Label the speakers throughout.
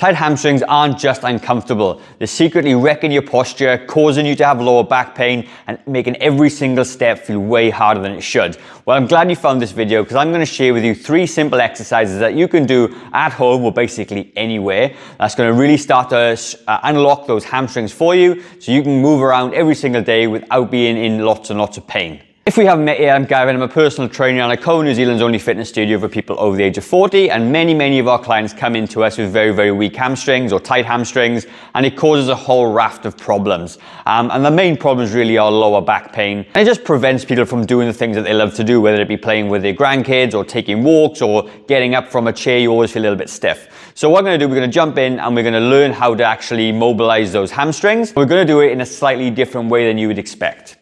Speaker 1: Tight hamstrings aren't just uncomfortable. They're secretly wrecking your posture, causing you to have lower back pain and making every single step feel way harder than it should. Well, I'm glad you found this video because I'm going to share with you 3 simple exercises that you can do at home or basically anywhere. That's going to really start to unlock those hamstrings for you so you can move around every single day without being in lots and lots of pain. If we haven't met yet, I'm Gavin. I'm a personal trainer and I co-own New Zealand's only fitness studio for people over the age of 40, and many of our clients come into us with very weak hamstrings or tight hamstrings, and it causes a whole raft of problems. And the main problems really are lower back pain. And it just prevents people from doing the things that they love to do, whether it be playing with their grandkids or taking walks or getting up from a chair. You always feel a little bit stiff. So what we're going to do, we're going to jump in and we're going to learn how to actually mobilize those hamstrings. We're going to do it in a slightly different way than you would expect.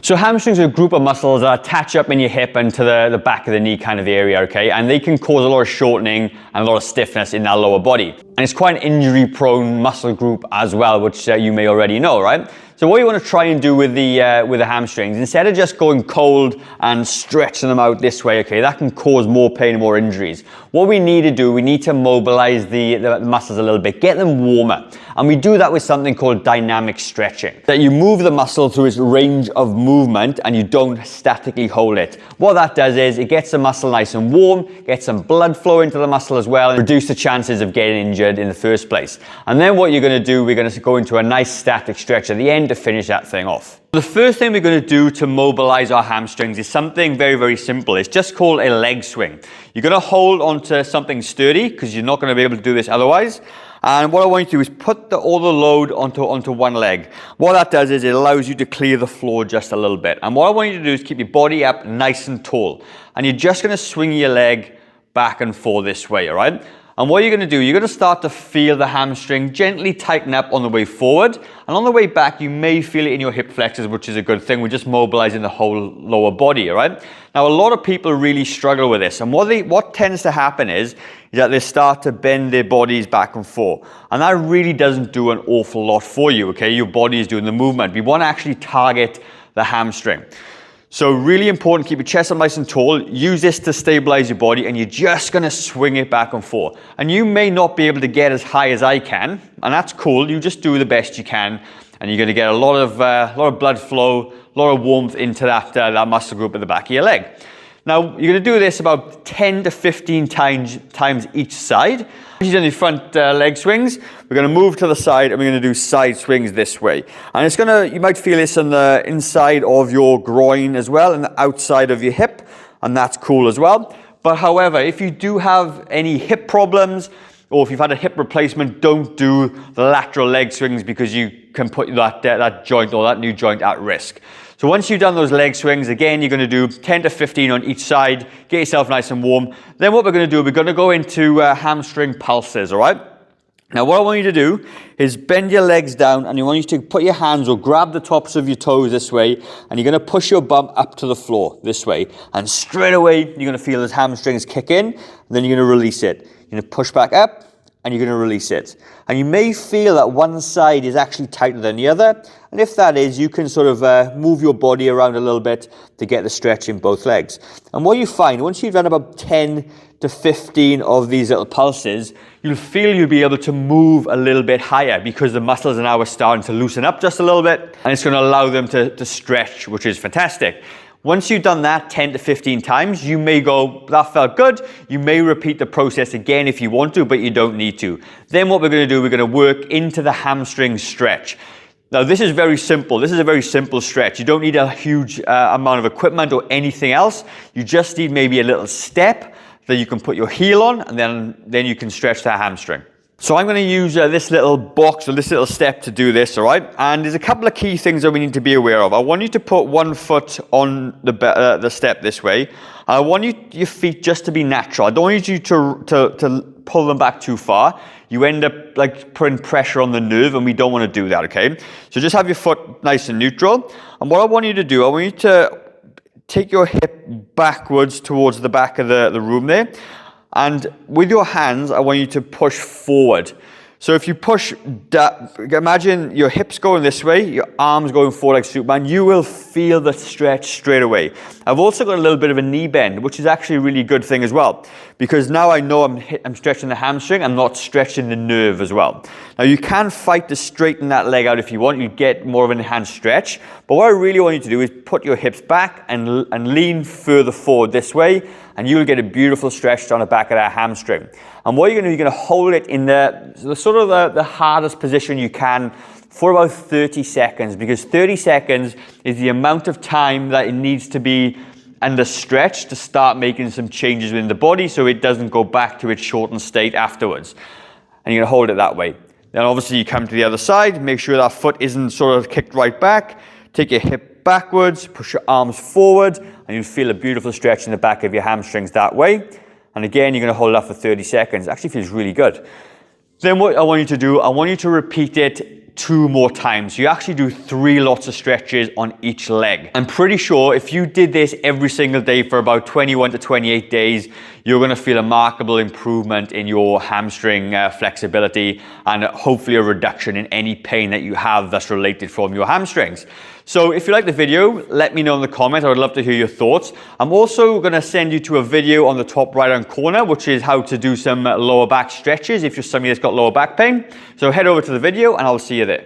Speaker 1: So hamstrings are a group of muscles that attach up in your hip and to the back of the knee kind of area, okay? And they can cause a lot of shortening and a lot of stiffness in that lower body. And it's quite an injury-prone muscle group as well, which you may already know, right? So what you want to try and do with the hamstrings, instead of just going cold and stretching them out this way, okay, that can cause more pain and more injuries. What we need to do, we need to mobilize the muscles a little bit, get them warmer. And we do that with something called dynamic stretching. That you move the muscle through its range of movement and you don't statically hold it. What that does is it gets the muscle nice and warm, gets some blood flow into the muscle as well, and reduce the chances of getting injured in the first place. And then what you're going to do, we're going to go into a nice static stretch at the end to finish that thing off. The first thing we're going to do to mobilize our hamstrings is something very simple. It's just called a leg swing. You're going to hold onto something sturdy because you're not going to be able to do this otherwise. And what I want you to do is put all the load onto one leg. What that does is it allows you to clear the floor just a little bit. And what I want you to do is keep your body up nice and tall. And you're just going to swing your leg back and forth this way, all right? And what you're going to do, you're going to start to feel the hamstring gently tighten up on the way forward. And on the way back, you may feel it in your hip flexors, which is a good thing. We're just mobilizing the whole lower body, all right? Now, a lot of people really struggle with this. And what tends to happen is that they start to bend their bodies back and forth. And that really doesn't do an awful lot for you, okay? Your body is doing the movement. We want to actually target the hamstring. So really important, keep your chest up nice and tall. Use this to stabilize your body, and you're just going to swing it back and forth. And you may not be able to get as high as I can, and that's cool. You just do the best you can, and you're going to get a lot of blood flow, a lot of warmth into that muscle group at the back of your leg. Now, you're going to do this about 10 to 15 times each side. Once you've done your front leg swings, we're going to move to the side and we're going to do side swings this way. And you might feel this on the inside of your groin as well and the outside of your hip, and that's cool as well. But however, if you do have any hip problems, or if you've had a hip replacement, don't do the lateral leg swings because you can put that joint or that new joint at risk. So once you've done those leg swings, again, you're going to do 10 to 15 on each side, get yourself nice and warm. Then what we're going to do, we're going to go into hamstring pulses, all right? Now, what I want you to do is bend your legs down, and you want you to put your hands or grab the tops of your toes this way, and you're going to push your bum up to the floor this way. And straight away, you're going to feel those hamstrings kick in, and then you're going to release it. You're going to push back up, and you're going to release it. And you may feel that one side is actually tighter than the other. And if that is, you can sort of move your body around a little bit to get the stretch in both legs. And what you find, once you've done about 10 to 15 of these little pulses, you'll be able to move a little bit higher because the muscles are now starting to loosen up just a little bit. And it's going to allow them to stretch, which is fantastic. Once you've done that 10 to 15 times, you may go, that felt good. You may repeat the process again if you want to, but you don't need to. Then what we're going to do, we're going to work into the hamstring stretch. Now, this is very simple. This is a very simple stretch. You don't need a huge amount of equipment or anything else. You just need maybe a little step that you can put your heel on, and then you can stretch the hamstring. So I'm going to use this little box or this little step to do this, all right? And there's a couple of key things that we need to be aware of. I want you to put one foot on the step this way. I want your feet just to be natural. I don't want you to pull them back too far. You end up like putting pressure on the nerve, and we don't want to do that, okay? So just have your foot nice and neutral. And what I want you to do, I want you to take your hip backwards towards the back of the room there. And with your hands, I want you to push forward. So if you push, imagine your hips going this way, your arms going forward like Superman, you will feel the stretch straight away. I've also got a little bit of a knee bend, which is actually a really good thing as well, because now I know I'm stretching the hamstring, I'm not stretching the nerve as well. Now you can fight to straighten that leg out if you want, you get more of an enhanced stretch, but what I really want you to do is put your hips back and lean further forward this way, and you'll get a beautiful stretch down the back of that hamstring. And what you're going to do, you're going to hold it in the hardest position you can for about 30 seconds, because 30 seconds is the amount of time that it needs to be under stretch to start making some changes within the body so it doesn't go back to its shortened state afterwards. And you're going to hold it that way. Then obviously you come to the other side, make sure that foot isn't sort of kicked right back, take your hip backwards, push your arms forward, and you'll feel a beautiful stretch in the back of your hamstrings that way. And again, you're going to hold that for 30 seconds. It actually feels really good. Then what I want you to do, I want you to repeat it 2 more times. So you actually do 3 lots of stretches on each leg. I'm pretty sure if you did this every single day for about 21 to 28 days, you're going to feel a remarkable improvement in your hamstring flexibility and hopefully a reduction in any pain that you have that's related from your hamstrings. So if you like the video, let me know in the comments. I would love to hear your thoughts. I'm also going to send you to a video on the top right hand corner, which is how to do some lower back stretches if you're somebody that's got lower back pain. So head over to the video and I'll see you there.